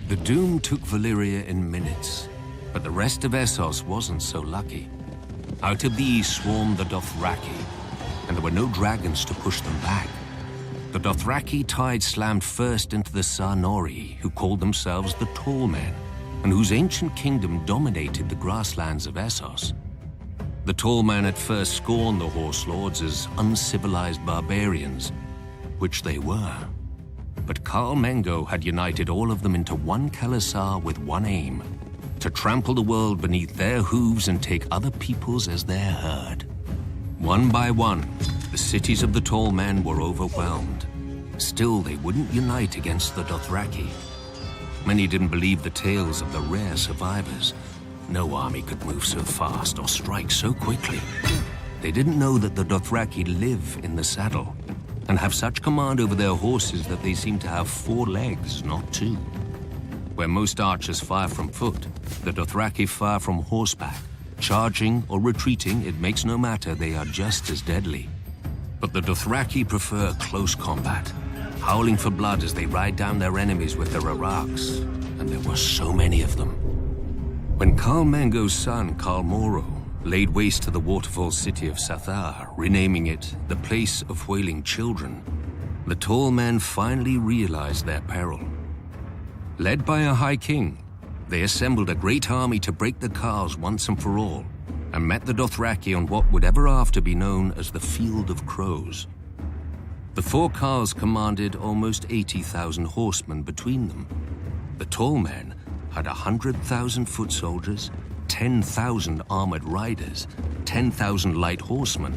The Doom took Valyria in minutes, but the rest of Essos wasn't so lucky. Out of the east swarmed the Dothraki, and there were no dragons to push them back. The Dothraki tide slammed first into the Sarnori, who called themselves the Tall Men, and whose ancient kingdom dominated the grasslands of Essos. The Tall Men at first scorned the Horse Lords as uncivilized barbarians, which they were. But Khal Mengo had united all of them into one Khalasar with one aim: to trample the world beneath their hooves and take other peoples as their herd. One by one, the cities of the Tall Men were overwhelmed. Still, they wouldn't unite against the Dothraki. Many didn't believe the tales of the rare survivors. No army could move so fast or strike so quickly. They didn't know that the Dothraki live in the saddle and have such command over their horses that they seem to have 4 legs, not 2. Where most archers fire from foot, the Dothraki fire from horseback. Charging or retreating, it makes no matter, they are just as deadly. But the Dothraki prefer close combat, howling for blood as they ride down their enemies with their araks, and there were so many of them. When Khal Mengo's son, Khal Moro, laid waste to the waterfall city of Sathar, renaming it the Place of Wailing Children, the Tall Men finally realized their peril. Led by a High King, they assembled a great army to break the Khals once and for all, and met the Dothraki on what would ever after be known as the Field of Crows. The 4 Khals commanded almost 80,000 horsemen between them. The Tall Men had 100,000 foot soldiers, 10,000 armored riders, 10,000 light horsemen,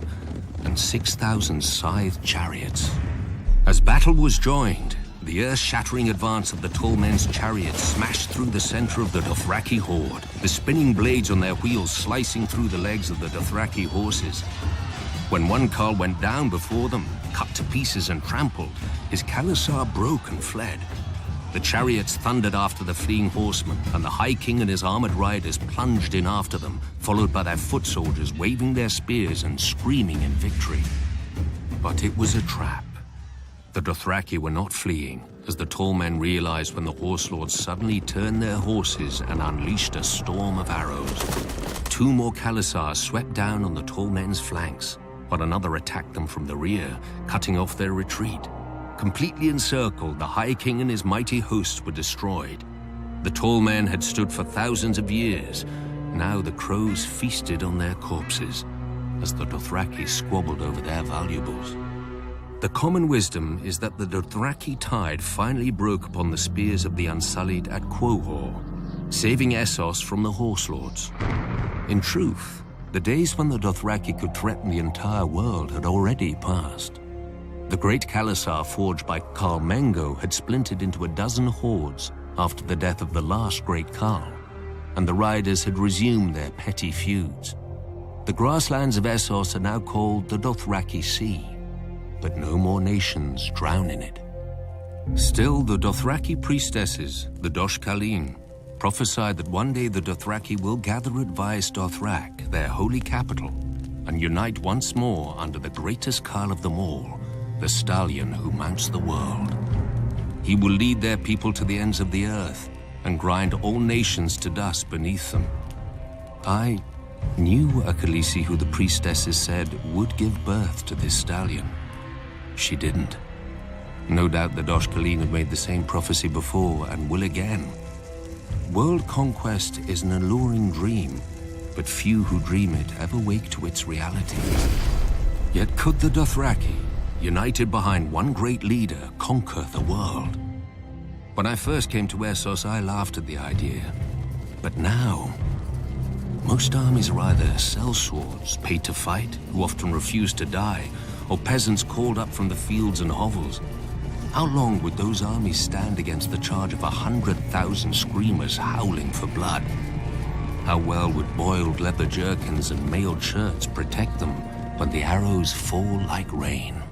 and 6,000 scythed chariots. As battle was joined, the earth-shattering advance of the Tall Men's chariots smashed through the center of the Dothraki horde, the spinning blades on their wheels slicing through the legs of the Dothraki horses. When one Khal went down before them, cut to pieces and trampled, his Khalasar broke and fled. The chariots thundered after the fleeing horsemen, and the High King and his armored riders plunged in after them, followed by their foot soldiers waving their spears and screaming in victory. But it was a trap. The Dothraki were not fleeing, as the Tall Men realized when the Horse Lords suddenly turned their horses and unleashed a storm of arrows. 2 more Khalasars swept down on the Tall Men's flanks, but another attacked them from the rear, cutting off their retreat. Completely encircled, the High King and his mighty hosts were destroyed. The Tall Men had stood for thousands of years. Now the crows feasted on their corpses, as the Dothraki squabbled over their valuables. The common wisdom is that the Dothraki tide finally broke upon the spears of the Unsullied at Quohor, saving Essos from the Horse Lords. In truth, the days when the Dothraki could threaten the entire world had already passed. The great Khalasar forged by Khal Mengo had splintered into a dozen hordes after the death of the last great Khal, and the riders had resumed their petty feuds. The grasslands of Essos are now called the Dothraki Sea, but no more nations drown in it. Still, the Dothraki priestesses, the Dosh Khaleen, prophesied that one day the Dothraki will gather at Vaes Dothrak, their holy capital, and unite once more under the greatest Khal of them all, the stallion who mounts the world. He will lead their people to the ends of the earth and grind all nations to dust beneath them. I knew a Khaleesi who the priestesses said would give birth to this stallion. She didn't. No doubt the Dosh Khaleen had made the same prophecy before and will again. World conquest is an alluring dream, but few who dream it ever wake to its reality. Yet could the Dothraki, united behind one great leader, conquer the world? When I first came to Essos, I laughed at the idea. But now, most armies are either sellswords, paid to fight, who often refuse to die, or peasants called up from the fields and hovels. How long would those armies stand against the charge of 100,000 screamers howling for blood? How well would boiled leather jerkins and mailed shirts protect them when the arrows fall like rain?